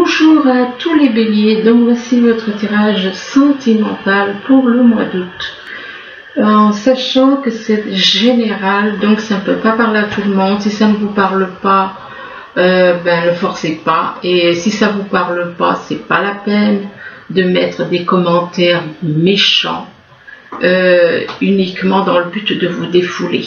Bonjour à tous les béliers, donc voici votre tirage sentimental pour le mois d'août. En sachant que c'est général, donc ça ne peut pas parler à tout le monde. Si ça ne vous parle pas, ne forcez pas. Et si ça ne vous parle pas, c'est pas la peine de mettre des commentaires méchants uniquement dans le but de vous défouler.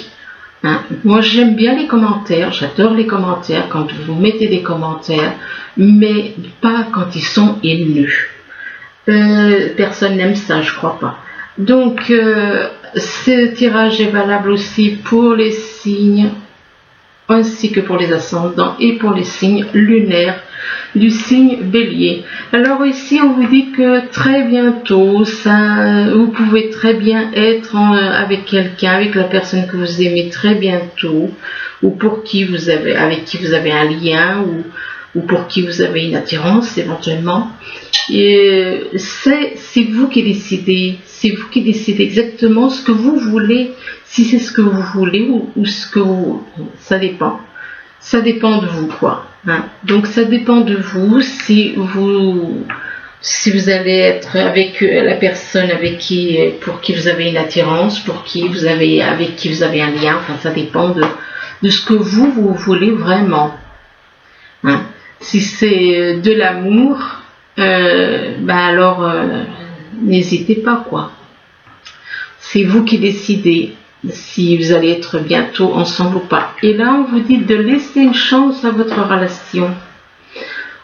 Moi j'aime bien les commentaires, j'adore les commentaires quand vous mettez des commentaires, mais pas quand ils sont haineux. Personne n'aime ça, je crois pas. Donc ce tirage est valable aussi pour les signes ainsi que pour les ascendants et pour les signes lunaires du signe bélier. Alors ici on vous dit que très bientôt vous pouvez très bien être avec quelqu'un, avec la personne que vous aimez très bientôt, ou pour qui avec qui vous avez un lien, ou pour qui vous avez une attirance éventuellement. Et c'est vous qui décidez, c'est vous qui décidez exactement ce que vous voulez, si c'est ce que vous voulez ou ce que ça dépend de vous quoi. Donc ça dépend de vous si vous allez être avec la personne pour qui vous avez une attirance, avec qui vous avez un lien. Enfin ça dépend de ce que vous voulez vraiment. Si c'est de l'amour, alors n'hésitez pas quoi. C'est vous qui décidez si vous allez être bientôt ensemble ou pas. Et là on vous dit de laisser une chance à votre relation.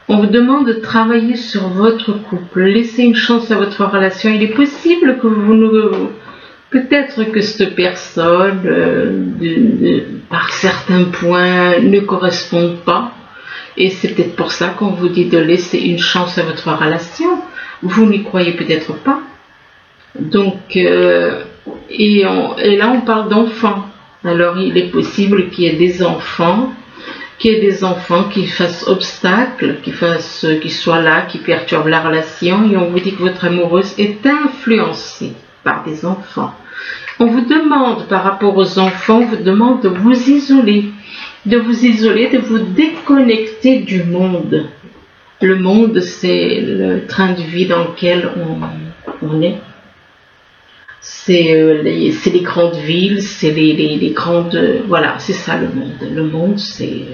On vous demande de travailler sur votre couple, laissez une chance à votre relation. Il est possible que peut-être que cette personne par certains points ne corresponde pas. Et c'est peut-être pour ça qu'on vous dit de laisser une chance à votre relation. Vous n'y croyez peut-être pas. Donc, et là on parle d'enfants. Alors il est possible qu'il y ait des enfants, qui fassent obstacle, qui soient là, qui perturbent la relation. Et on vous dit que votre amoureuse est influencée par des enfants. On vous demande, par rapport aux enfants, on vous demande de vous isoler. De vous déconnecter du monde. Le monde, c'est le train de vie dans lequel on est. C'est les grandes villes, c'est les grandes... Voilà, c'est ça le monde. Le monde, c'est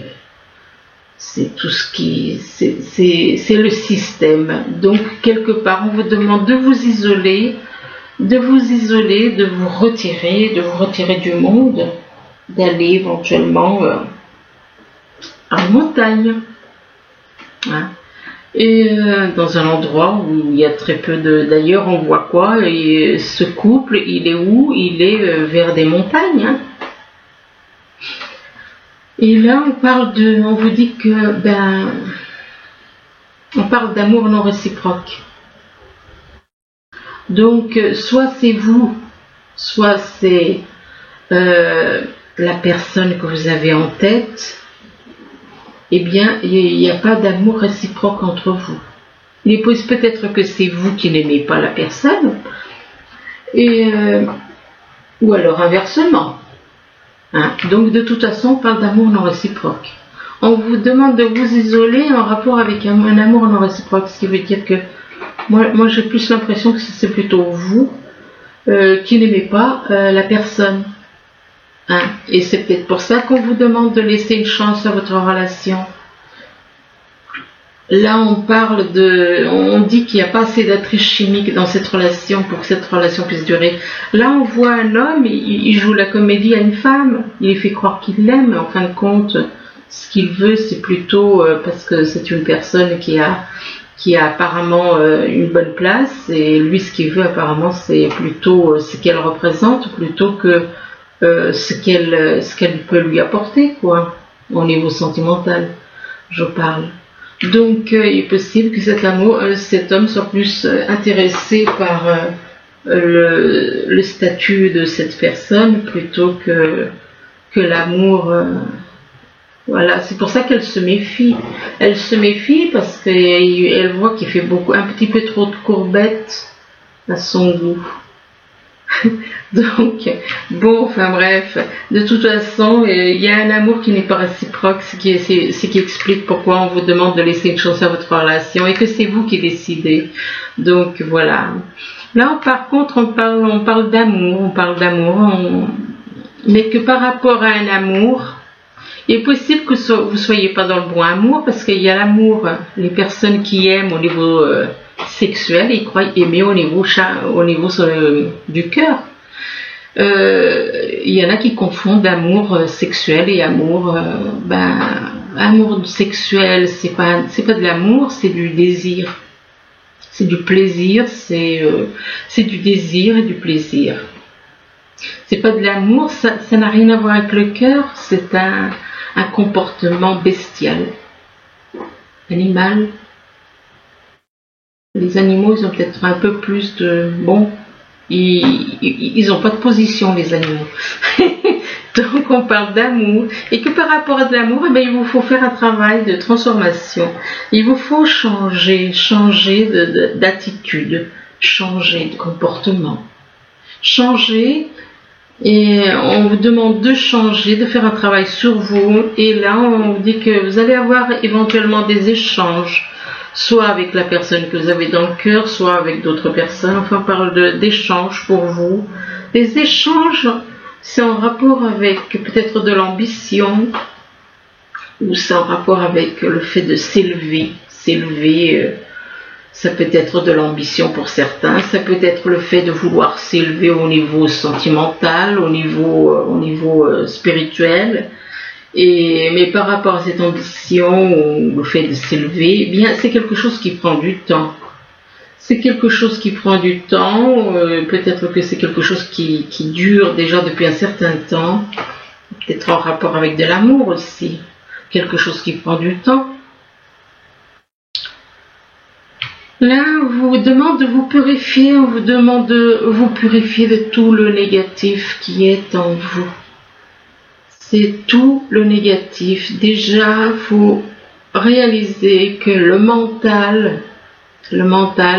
tout ce qui... C'est le système. Donc, quelque part, on vous demande de vous isoler, de vous retirer du monde, d'aller éventuellement... en montagne, et dans un endroit où il y a très peu d'ailleurs on voit quoi, et ce couple il est où? Il est vers des montagnes, et là on vous dit que on parle d'amour non réciproque. Donc soit c'est vous, soit c'est la personne que vous avez en tête. Eh bien, il n'y a pas d'amour réciproque entre vous. Il est possible peut-être que c'est vous qui n'aimez pas la personne, ou alors inversement. Donc, de toute façon, on parle d'amour non réciproque. On vous demande de vous isoler en rapport avec un amour non réciproque, ce qui veut dire que moi j'ai plus l'impression que c'est plutôt vous qui n'aimez pas la personne. Et c'est peut-être pour ça qu'on vous demande de laisser une chance à votre relation. Là, on dit qu'il n'y a pas assez d'attrait chimique dans cette relation pour que cette relation puisse durer. Là, on voit un homme, il joue la comédie à une femme, il lui fait croire qu'il l'aime, mais en fin de compte, ce qu'il veut, c'est plutôt parce que c'est une personne qui a apparemment une bonne place, et lui, ce qu'il veut apparemment, c'est plutôt ce qu'elle représente, plutôt que ce qu'elle peut lui apporter, quoi, au niveau sentimental, je parle. Donc, il est possible que cet homme soit plus intéressé par le statut de cette personne plutôt que l'amour. Voilà, c'est pour ça qu'elle se méfie. Elle se méfie parce qu'elle voit qu'il fait un petit peu trop de courbettes à son goût. Donc, bon, enfin bref, de toute façon, il y a un amour qui n'est pas réciproque, ce qui explique pourquoi on vous demande de laisser une chance à votre relation et que c'est vous qui décidez. Donc voilà. Là, par contre, on parle d'amour, mais que par rapport à un amour, il est possible que vous soyez pas dans le bon amour, parce qu'il y a l'amour, les personnes qui aiment au niveau sexuel, ils croient aimer au niveau du cœur. Il y en a qui confondent amour sexuel et amour, amour sexuel, c'est pas de l'amour, c'est du désir. C'est du plaisir, c'est du désir et du plaisir. C'est pas de l'amour, ça n'a rien à voir avec le cœur, c'est un comportement bestial, animal. Les animaux, ils ont peut-être un peu plus de... Bon, ils n'ont pas de position, les animaux. Donc on parle d'amour, et que par rapport à de l'amour, il vous faut faire un travail de transformation. Il vous faut changer d'attitude, changer de comportement. Changer, et on vous demande de changer, de faire un travail sur vous, et là on vous dit que vous allez avoir éventuellement des échanges, soit avec la personne que vous avez dans le cœur, soit avec d'autres personnes. Enfin, on parle d'échanges pour vous. Les échanges, c'est en rapport avec peut-être de l'ambition, ou c'est en rapport avec le fait de s'élever. Ça peut être de l'ambition pour certains, ça peut être le fait de vouloir s'élever au niveau sentimental, au niveau spirituel. Mais par rapport à cette ambition, ou le fait de s'élever, eh bien c'est quelque chose qui prend du temps. C'est quelque chose qui prend du temps, peut-être que c'est quelque chose qui dure déjà depuis un certain temps, peut-être en rapport avec de l'amour aussi, quelque chose qui prend du temps. Là, on vous demande de vous purifier, on vous demande de vous purifier de tout le négatif qui est en vous. C'est tout le négatif. Déjà, il faut réaliser que le mental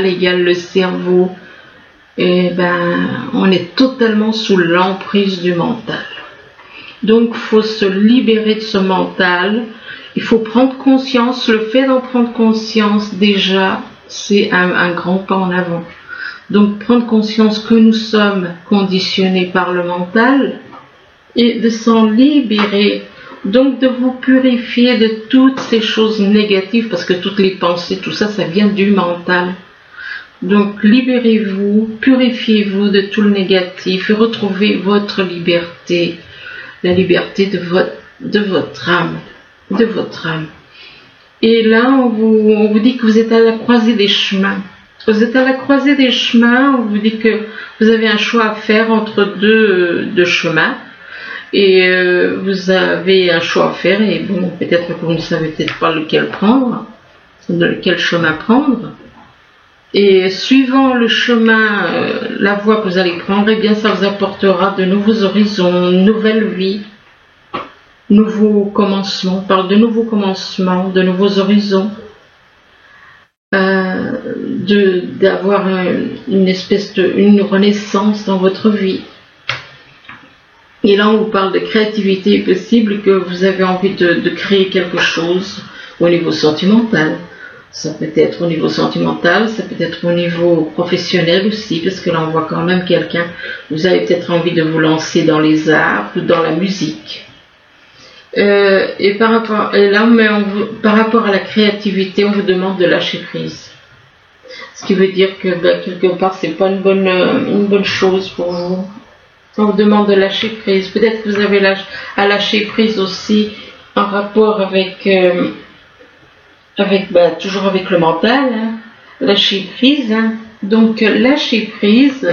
égale le cerveau, et on est totalement sous l'emprise du mental. Donc, il faut se libérer de ce mental. Il faut prendre conscience. Le fait d'en prendre conscience, déjà, c'est un grand pas en avant. Donc, prendre conscience que nous sommes conditionnés par le mental et de s'en libérer. Donc, de vous purifier de toutes ces choses négatives, parce que toutes les pensées, tout ça, ça vient du mental. Donc, libérez-vous, purifiez-vous de tout le négatif et retrouvez votre liberté, la liberté de votre âme, Et là, on vous dit que vous êtes à la croisée des chemins. Vous êtes à la croisée des chemins, on vous dit que vous avez un choix à faire entre deux chemins. Et vous avez un choix à faire, et bon, peut-être que vous ne savez peut-être pas lequel chemin prendre. Et suivant le chemin, la voie que vous allez prendre, eh bien ça vous apportera de nouveaux horizons, une nouvelle vie, nouveaux commencements. On parle de nouveaux commencements, de nouveaux horizons, d'avoir une renaissance dans votre vie. Et là, on vous parle de créativité. Il est possible que vous avez envie de créer quelque chose au niveau sentimental. Ça peut être au niveau sentimental, ça peut être au niveau professionnel aussi, parce que là, on voit quand même quelqu'un, vous avez peut-être envie de vous lancer dans les arts ou dans la musique. Et par rapport à la créativité, on vous demande de lâcher prise. Ce qui veut dire que quelque part, c'est pas une bonne chose pour vous. On vous demande de lâcher prise. Peut-être que vous avez à lâcher prise aussi en rapport toujours avec le mental. Lâcher prise. Donc lâcher prise.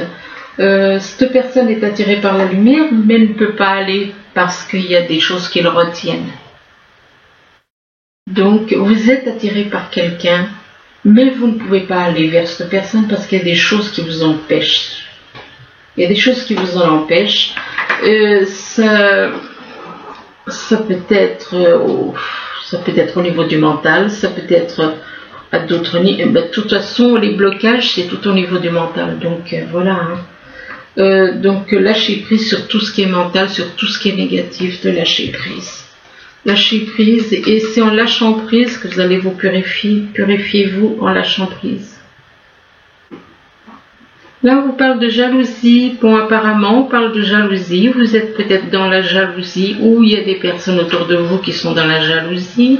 Cette personne est attirée par la lumière, mais ne peut pas aller parce qu'il y a des choses qui le retiennent. Donc vous êtes attiré par quelqu'un, mais vous ne pouvez pas aller vers cette personne parce qu'il y a des choses qui vous empêchent. Il y a des choses qui vous en empêchent. Ça peut être au niveau du mental, ça peut être à d'autres niveaux. De toute façon, les blocages, c'est tout au niveau du mental. Donc voilà. Donc lâcher prise sur tout ce qui est mental, sur tout ce qui est négatif, de lâcher prise. Lâchez prise, et c'est en lâchant prise que vous allez vous purifier. Purifiez-vous en lâchant prise. Là, on vous parle de jalousie. Bon, apparemment, on parle de jalousie. Vous êtes peut-être dans la jalousie, ou il y a des personnes autour de vous qui sont dans la jalousie.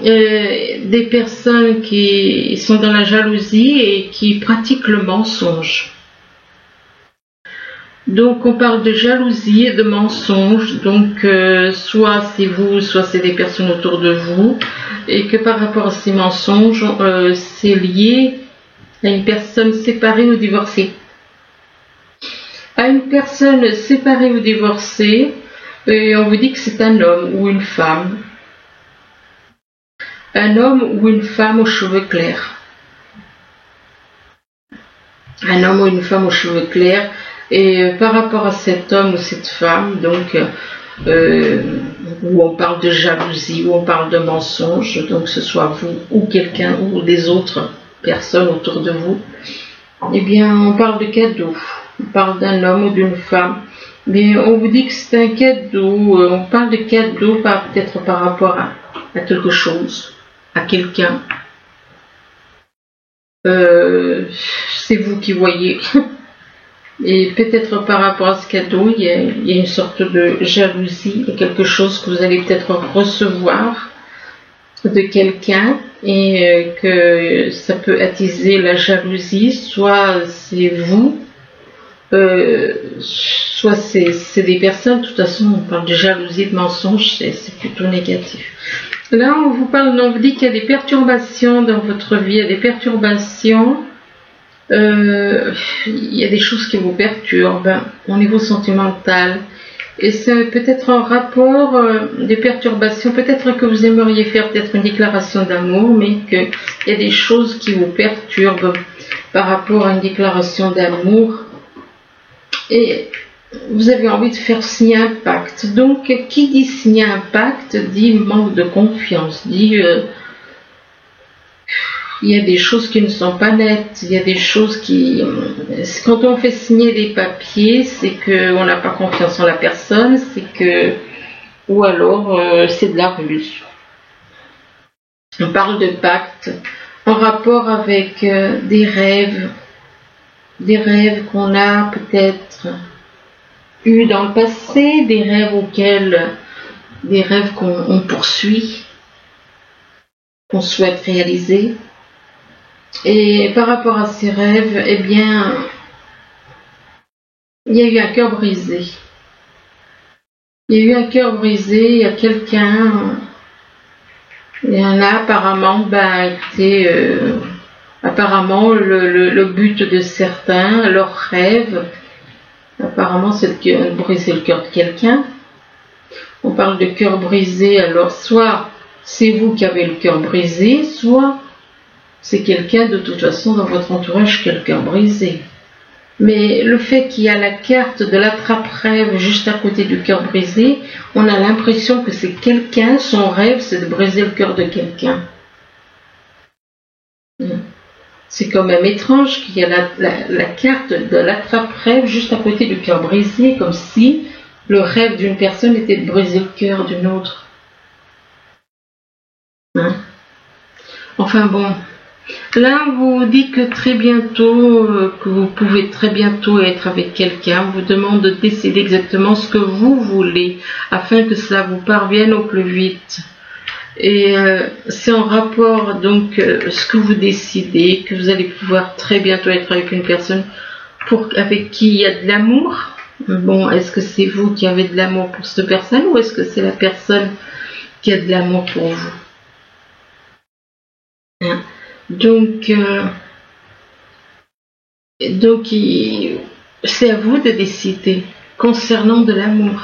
Des personnes qui sont dans la jalousie et qui pratiquent le mensonge. Donc on parle de jalousie et de mensonge, donc soit c'est vous, soit c'est des personnes autour de vous, et que par rapport à ces mensonges, c'est lié à une personne séparée ou divorcée. À une personne séparée ou divorcée, et on vous dit que c'est un homme ou une femme. Un homme ou une femme aux cheveux clairs. Un homme ou une femme aux cheveux clairs. Et par rapport à cet homme ou cette femme, donc où on parle de jalousie, où on parle de mensonge, donc que ce soit vous ou quelqu'un ou des autres personnes autour de vous, eh bien on parle de cadeau. On parle d'un homme ou d'une femme. Mais on vous dit que c'est un cadeau. On parle de cadeau peut-être par rapport à quelque chose, à quelqu'un. C'est vous qui voyez. Et peut-être par rapport à ce cadeau, il y a une sorte de jalousie, quelque chose que vous allez peut-être recevoir de quelqu'un, et que ça peut attiser la jalousie. Soit c'est vous, soit c'est des personnes. De toute façon, on parle de jalousie, de mensonge, c'est plutôt négatif. Là, on vous dit qu'il y a des perturbations dans votre vie, il y a des perturbations. Il y a des choses qui vous perturbent au niveau sentimental, et c'est peut-être en rapport des perturbations. Peut-être que vous aimeriez faire peut-être une déclaration d'amour, mais qu'il y a des choses qui vous perturbent par rapport à une déclaration d'amour, et vous avez envie de faire signer un pacte. Donc qui dit signer un pacte dit manque de confiance, dit il y a des choses qui ne sont pas nettes, il y a des choses qui... Quand on fait signer des papiers, c'est qu'on n'a pas confiance en la personne, c'est que... Ou alors, c'est de la ruse. On parle de pacte en rapport avec des rêves qu'on a peut-être eus dans le passé, des rêves qu'on poursuit, qu'on souhaite réaliser. Et par rapport à ces rêves, eh bien, il y a eu un cœur brisé. Il y a eu un cœur brisé, il y a quelqu'un, il y en a apparemment, apparemment le but de certains, leur rêve, apparemment c'est de briser le cœur de quelqu'un. On parle de cœur brisé, alors soit c'est vous qui avez le cœur brisé, soit c'est quelqu'un de toute façon dans votre entourage qui a le cœur brisé. Mais le fait qu'il y a la carte de l'attrape-rêve juste à côté du cœur brisé, on a l'impression que c'est quelqu'un, son rêve c'est de briser le cœur de quelqu'un. C'est quand même étrange qu'il y a la carte de l'attrape-rêve juste à côté du cœur brisé, comme si le rêve d'une personne était de briser le cœur d'une autre. Enfin bon. Là, on vous dit que très bientôt, que vous pouvez très bientôt être avec quelqu'un. On vous demande de décider exactement ce que vous voulez afin que cela vous parvienne au plus vite. Et c'est en rapport, donc, ce que vous décidez, que vous allez pouvoir très bientôt être avec une personne avec qui il y a de l'amour. Bon, est-ce que c'est vous qui avez de l'amour pour cette personne ou est-ce que c'est la personne qui a de l'amour pour vous? Donc c'est à vous de décider concernant de l'amour.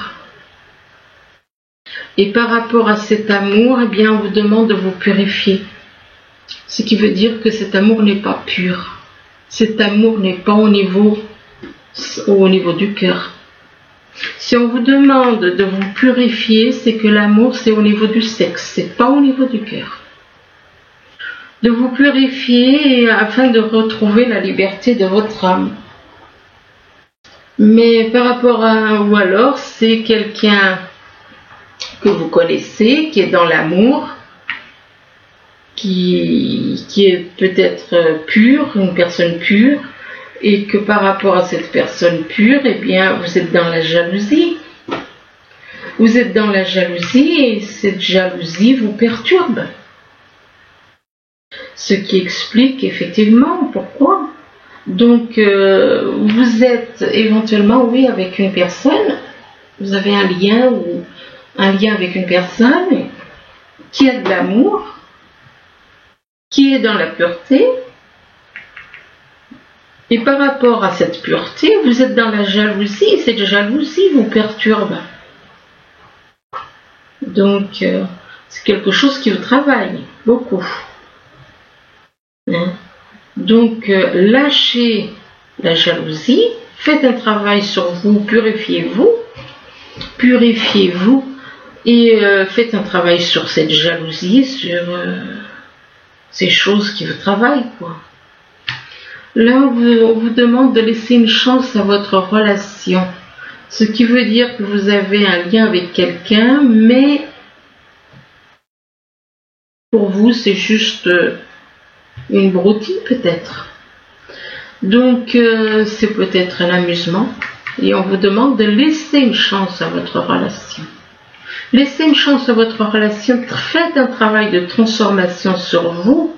Et par rapport à cet amour, eh bien, on vous demande de vous purifier. Ce qui veut dire que cet amour n'est pas pur. Cet amour n'est pas au niveau du cœur. Si on vous demande de vous purifier, c'est que l'amour, c'est au niveau du sexe, c'est pas au niveau du cœur. De vous purifier afin de retrouver la liberté de votre âme. Mais par rapport à, ou alors c'est quelqu'un que vous connaissez, qui est dans l'amour, qui est peut-être pure, une personne pure, et que par rapport à cette personne pure, eh bien, vous êtes dans la jalousie. Vous êtes dans la jalousie et cette jalousie vous perturbe. Ce qui explique effectivement pourquoi. Donc, vous êtes éventuellement, oui, avec une personne, vous avez un lien avec une personne qui a de l'amour, qui est dans la pureté, et par rapport à cette pureté, vous êtes dans la jalousie, et cette jalousie vous perturbe. Donc, c'est quelque chose qui vous travaille beaucoup. Hein? Donc, lâchez la jalousie, faites un travail sur vous, purifiez-vous, et faites un travail sur cette jalousie, sur ces choses qui vous travaillent, quoi. Là, on vous demande de laisser une chance à votre relation. Ce qui veut dire que vous avez un lien avec quelqu'un, mais pour vous, c'est juste une broutille peut-être. Donc, c'est peut-être un amusement. Et on vous demande de laisser une chance à votre relation. Laissez une chance à votre relation. Faites un travail de transformation sur vous.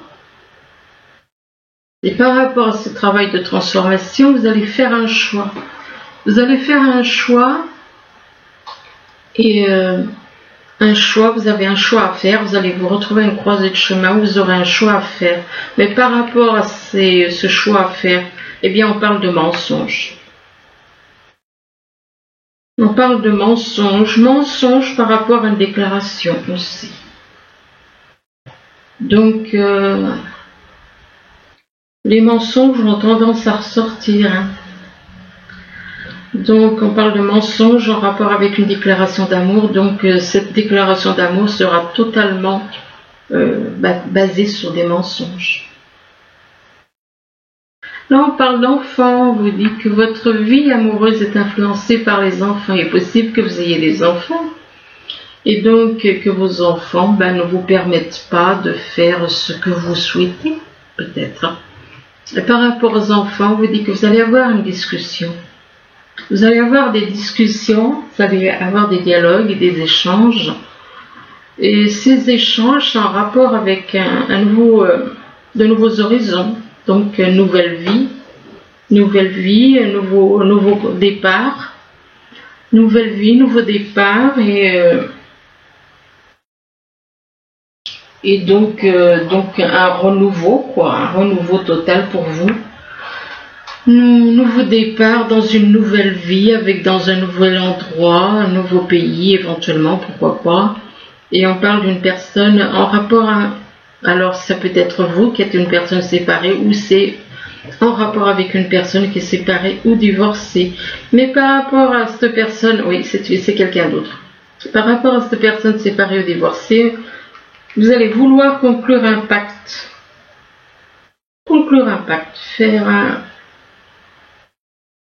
Et par rapport à ce travail de transformation, vous allez faire un choix. Vous allez faire un choix et vous avez un choix à faire. Vous allez vous retrouver à une croisée de chemin où vous aurez un choix à faire. Mais par rapport à ce choix à faire, eh bien, on parle de mensonge. On parle de mensonge par rapport à une déclaration aussi. Donc, les mensonges ont tendance à ressortir. Hein. Donc, on parle de mensonge en rapport avec une déclaration d'amour. Donc, cette déclaration d'amour sera totalement basée sur des mensonges. Là, on parle d'enfants. On vous dit que votre vie amoureuse est influencée par les enfants. Il est possible que vous ayez des enfants. Et donc, que vos enfants ne vous permettent pas de faire ce que vous souhaitez, peut-être. Et par rapport aux enfants, on vous dit que vous allez avoir une discussion. Vous allez avoir des discussions, vous allez avoir des dialogues et des échanges. Et ces échanges sont en rapport avec de nouveaux horizons. Donc, une nouvelle vie, un nouveau départ. Nouvelle vie, nouveau départ. Et donc un renouveau, un renouveau total pour vous. Nouveau départ dans une nouvelle vie, dans un nouvel endroit, un nouveau pays éventuellement, pourquoi pas. Et on parle d'une personne en rapport à... Alors ça peut être vous qui êtes une personne séparée ou c'est en rapport avec une personne qui est séparée ou divorcée. Mais par rapport à cette personne, oui, c'est quelqu'un d'autre. Par rapport à cette personne séparée ou divorcée, vous allez vouloir conclure un pacte.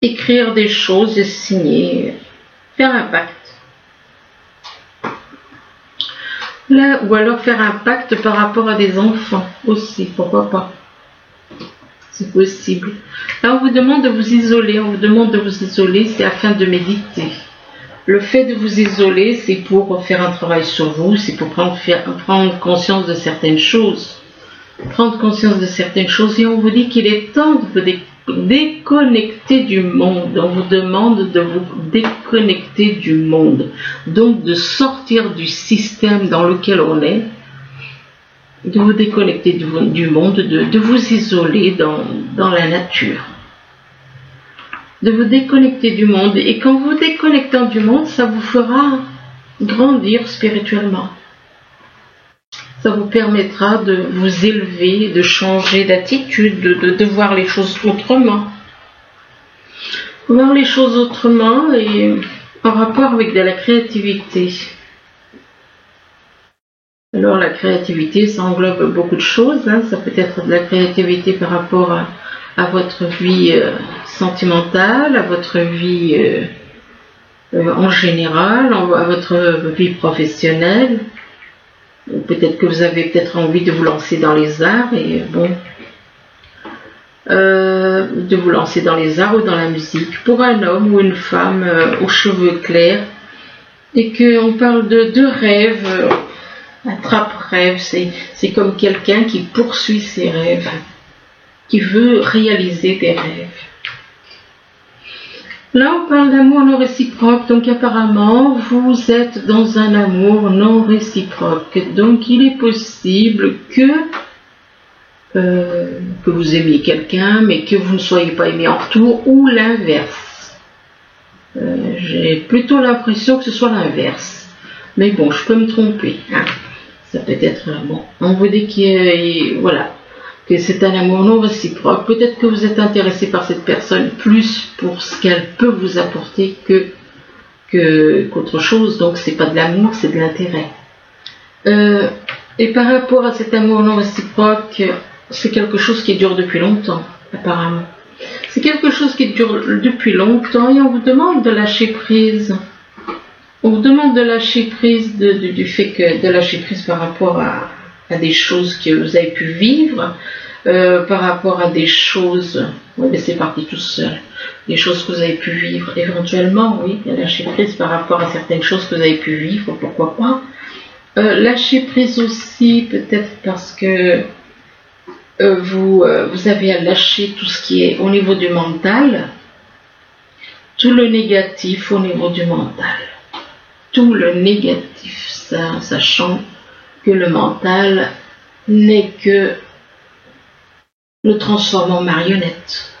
Écrire des choses et signer, faire un pacte. Là, ou alors faire un pacte par rapport à des enfants aussi, pourquoi pas. C'est possible. Là, on vous demande de vous isoler. C'est afin de méditer. Le fait de vous isoler, c'est pour faire un travail sur vous, c'est pour prendre conscience de certaines choses. Et on vous dit qu'il est temps de vous déconnecter du monde. On vous demande de vous déconnecter du monde. Donc de sortir du système dans lequel on est, de vous déconnecter du monde, de vous isoler dans la nature. De vous déconnecter du monde. Et quand vous vous déconnectez du monde, ça vous fera grandir spirituellement. Ça vous permettra de vous élever, de changer d'attitude, de voir les choses autrement. Voir les choses autrement et en rapport avec de la créativité. Alors la créativité, ça englobe beaucoup de choses. Ça peut être de la créativité par rapport à votre vie sentimentale, à votre vie en général, à votre vie professionnelle. Ou peut-être que vous avez peut-être envie de vous lancer dans les arts et bon, de vous lancer dans les arts ou dans la musique. Pour un homme ou une femme aux cheveux clairs et qu'on parle de rêves, attrape-rêve, c'est comme quelqu'un qui poursuit ses rêves, qui veut réaliser des rêves. Là, on parle d'amour non réciproque, donc apparemment, vous êtes dans un amour non réciproque. Donc, il est possible que vous aimiez quelqu'un, mais que vous ne soyez pas aimé en retour, ou l'inverse. J'ai plutôt l'impression que ce soit l'inverse. Mais bon, je peux me tromper. Hein. Ça peut être, bon, on vous dit que c'est un amour non réciproque. Peut-être que vous êtes intéressé par cette personne plus pour ce qu'elle peut vous apporter qu'autre chose. Donc c'est pas de l'amour, c'est de l'intérêt. Et par rapport à cet amour non réciproque, c'est quelque chose qui dure depuis longtemps, apparemment. C'est quelque chose qui dure depuis longtemps et on vous demande de lâcher prise. On vous demande de lâcher prise du fait que de lâcher prise par rapport à des choses que vous avez pu vivre, par rapport à des choses, oui, mais c'est parti tout seul, des choses que vous avez pu vivre, éventuellement, oui, lâcher prise par rapport à certaines choses que vous avez pu vivre, pourquoi pas. Lâcher prise aussi, peut-être parce que vous avez à lâcher tout ce qui est au niveau du mental, tout le négatif au niveau du mental, tout le négatif, sachant que le mental n'est que le transforme en marionnette.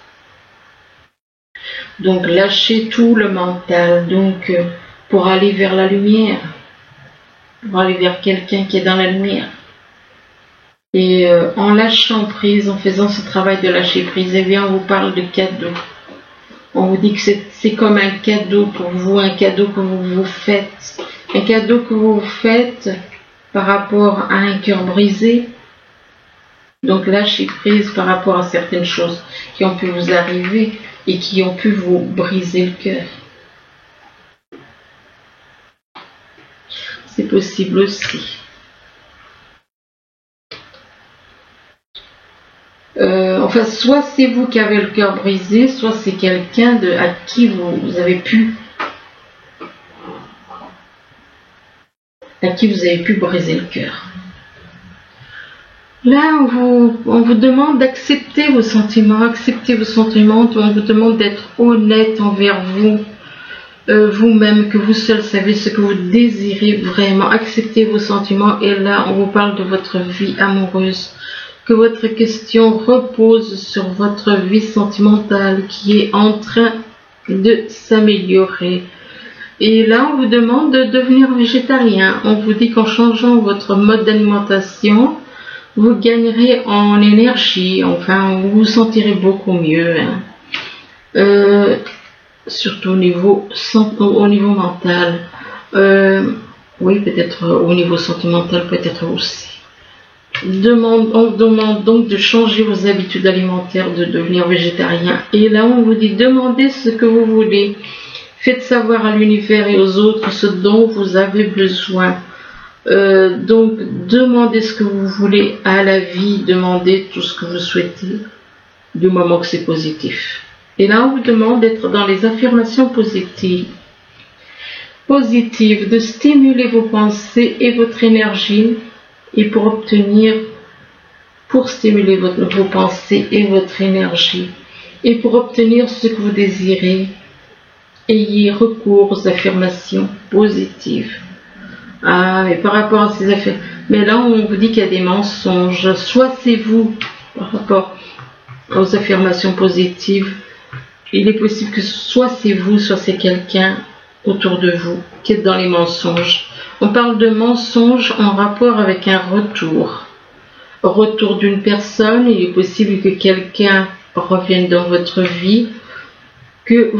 Donc lâchez tout le mental, donc pour aller vers la lumière, pour aller vers quelqu'un qui est dans la lumière. Et en lâchant prise, en faisant ce travail de lâcher prise, eh bien on vous parle de cadeau. On vous dit que c'est comme un cadeau pour vous, un cadeau que vous vous faites, un cadeau que vous vous faites par rapport à un cœur brisé. Donc lâchez prise par rapport à certaines choses qui ont pu vous arriver et qui ont pu vous briser le cœur. C'est possible aussi. Enfin, soit c'est vous qui avez le cœur brisé, soit c'est quelqu'un à qui vous avez pu briser le cœur. Là, on vous demande d'accepter vos sentiments, on vous demande d'être honnête envers vous, vous-même, que vous seul savez ce que vous désirez vraiment, acceptez vos sentiments, et là, on vous parle de votre vie amoureuse, que votre question repose sur votre vie sentimentale qui est en train de s'améliorer. Et là, on vous demande de devenir végétarien. On vous dit qu'en changeant votre mode d'alimentation, vous gagnerez en énergie, enfin, vous vous sentirez beaucoup mieux. Hein. Surtout au niveau mental. Oui, peut-être au niveau sentimental, peut-être aussi. On demande donc de changer vos habitudes alimentaires, de devenir végétarien. Et là, on vous dit, demandez ce que vous voulez. Faites savoir à l'univers et aux autres ce dont vous avez besoin. Donc, demandez ce que vous voulez à la vie, demandez tout ce que vous souhaitez, du moment que c'est positif. Et là, on vous demande d'être dans les affirmations positives, de stimuler vos pensées et votre énergie, et pour stimuler vos pensées et votre énergie, et pour obtenir ce que vous désirez, ayez recours aux affirmations positives. Ah, mais par rapport à ces affaires, mais là on vous dit qu'il y a des mensonges, soit c'est vous, par rapport aux affirmations positives, il est possible que soit c'est vous, soit c'est quelqu'un autour de vous qui est dans les mensonges. On parle de mensonges en rapport avec un retour d'une personne. Il est possible que quelqu'un revienne dans votre vie, il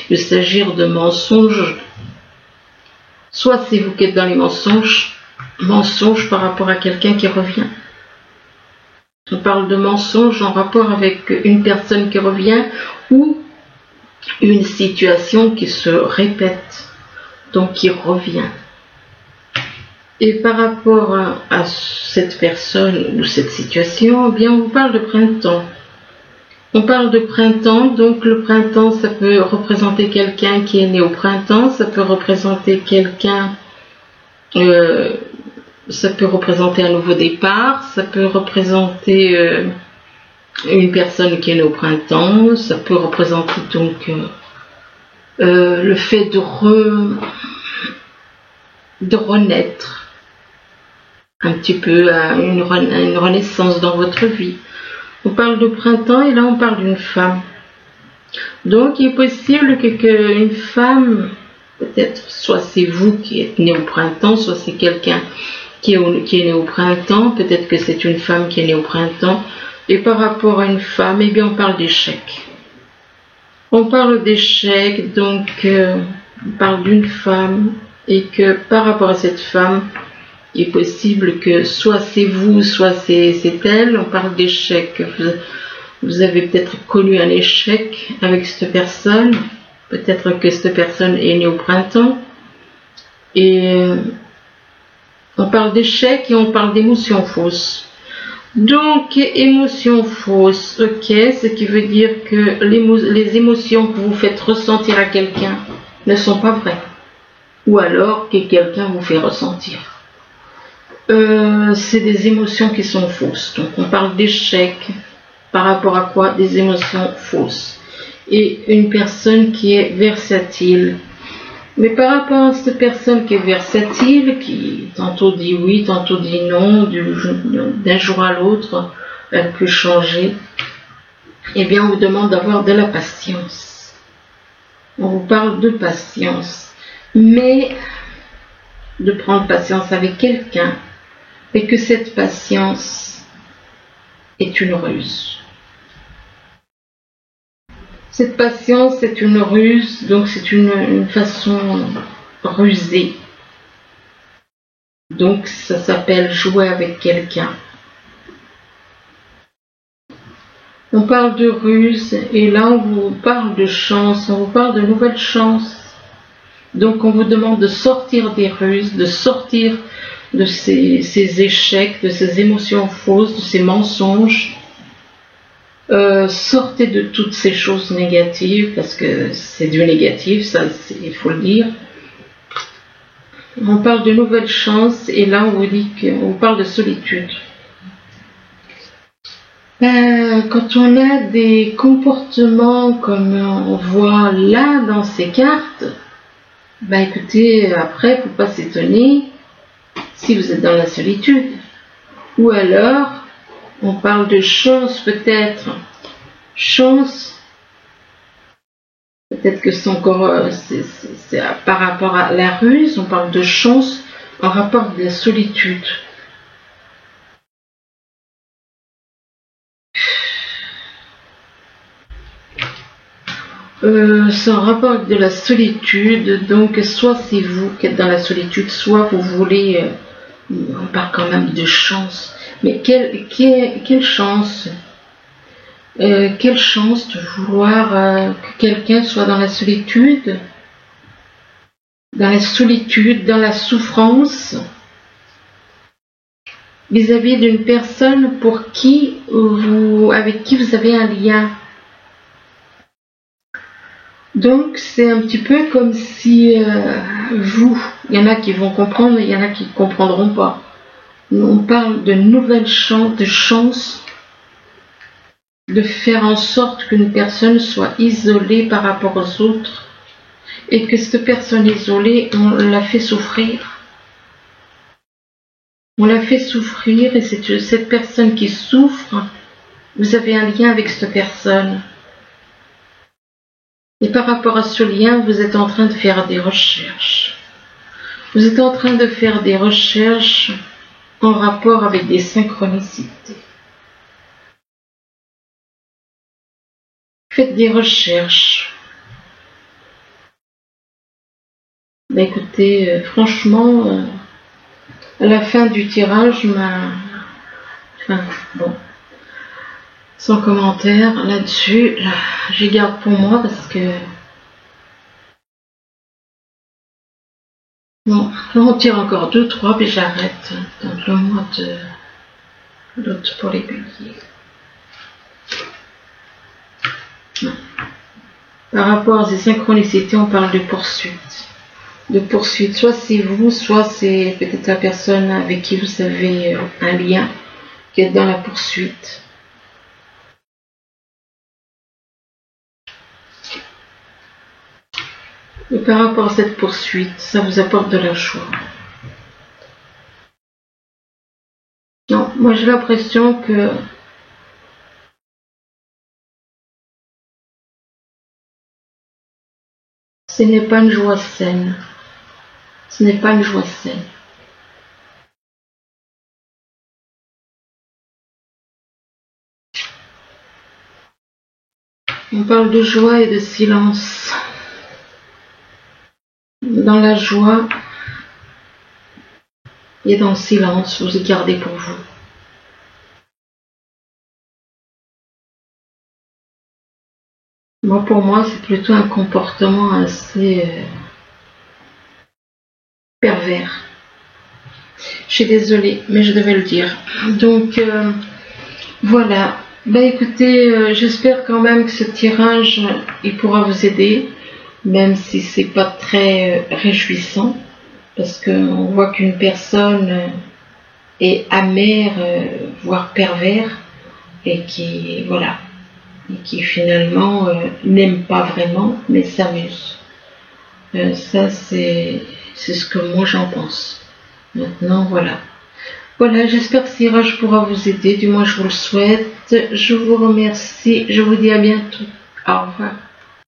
peut s'agir de mensonges. Soit c'est vous qui êtes dans les mensonges par rapport à quelqu'un qui revient. On parle de mensonge en rapport avec une personne qui revient ou une situation qui se répète, donc qui revient. Et par rapport à cette personne ou cette situation, eh bien on parle de printemps. On parle de printemps, donc le printemps, ça peut représenter quelqu'un qui est né au printemps, ça peut représenter quelqu'un, ça peut représenter un nouveau départ, ça peut représenter une personne qui est née au printemps, ça peut représenter donc le fait de renaître un petit peu, une renaissance dans votre vie. On parle de printemps et là on parle d'une femme. Donc il est possible qu'une femme, peut-être soit c'est vous qui êtes né au printemps, soit c'est quelqu'un qui est né au printemps, peut-être que c'est une femme qui est née au printemps. Et par rapport à une femme, eh bien on parle d'échec. On parle d'échec, donc on parle d'une femme et que par rapport à cette femme, il est possible que soit c'est vous, soit c'est elle. On parle d'échec. Vous avez peut-être connu un échec avec cette personne. Peut-être que cette personne est née au printemps. Et on parle d'échec et on parle d'émotions fausses. Donc, émotions fausses, ok, ce qui veut dire que les émotions que vous faites ressentir à quelqu'un ne sont pas vraies. Ou alors que quelqu'un vous fait ressentir. C'est des émotions qui sont fausses. Donc on parle d'échec par rapport à quoi? Des émotions fausses. Et une personne qui est versatile. Mais par rapport à cette personne qui est versatile, qui tantôt dit oui, tantôt dit non, d'un jour à l'autre, elle peut changer, eh bien on vous demande d'avoir de la patience. On vous parle de patience. Mais de prendre patience avec quelqu'un, et que cette patience est une ruse. Cette patience est une ruse, donc c'est une façon rusée. Donc ça s'appelle jouer avec quelqu'un. On parle de ruse, et là on vous parle de chance, on vous parle de nouvelles chances. Donc on vous demande de sortir des ruses, de sortir de ces échecs, de ces émotions fausses, de ces mensonges. Sortez de toutes ces choses négatives, parce que c'est du négatif, ça il faut le dire. On parle de nouvelles chances, et là on vous dit qu'on parle de solitude. Quand on a des comportements comme on voit là dans ces cartes, écoutez, après, faut pas s'étonner si vous êtes dans la solitude. Ou alors, on parle de chance peut-être. Chance, peut-être que c'est encore, c'est par rapport à la ruse, on parle de chance en rapport de la solitude. C'est en rapport avec de la solitude, donc soit c'est vous qui êtes dans la solitude, soit vous voulez, on parle quand même de chance, mais quelle chance, quelle chance de vouloir que quelqu'un soit dans la solitude, dans la souffrance, vis-à-vis d'une personne avec qui vous avez un lien. Donc c'est un petit peu comme si il y en a qui vont comprendre, il y en a qui ne comprendront pas. On parle de nouvelles chances, de chances de faire en sorte qu'une personne soit isolée par rapport aux autres et que cette personne isolée, on la fait souffrir. On la fait souffrir et c'est cette personne qui souffre, vous avez un lien avec cette personne. Et par rapport à ce lien, vous êtes en train de faire des recherches. Vous êtes en train de faire des recherches en rapport avec des synchronicités. Faites des recherches. Écoutez, franchement, à la fin du tirage, bon, Sans commentaire là-dessus, j'y garde pour moi parce que... Bon, j'en tire encore 2-3 puis j'arrête. Donc le mois de l'août pour les béliers. Par rapport à ces synchronicités, on parle de poursuite. De poursuite, soit c'est vous, soit c'est peut-être la personne avec qui vous avez un lien qui est dans la poursuite. Et par rapport à cette poursuite, ça vous apporte de la joie. Non, moi j'ai l'impression que ce n'est pas une joie saine. Ce n'est pas une joie saine. On parle de joie et de silence. Dans la joie et dans le silence, vous y gardez pour vous. Moi, pour moi, c'est plutôt un comportement assez pervers. Je suis désolée, mais je devais le dire. Donc, voilà. Ben écoutez, j'espère quand même que ce tirage, il pourra vous aider, même si c'est pas très réjouissant, parce qu'on voit qu'une personne est amère, voire pervers, et qui, voilà, et qui finalement n'aime pas vraiment, mais s'amuse. Ça, c'est ce que moi j'en pense. Maintenant, voilà. Voilà, j'espère que ce tirage pourra vous aider, du moins je vous le souhaite. Je vous remercie, je vous dis à bientôt. Au revoir.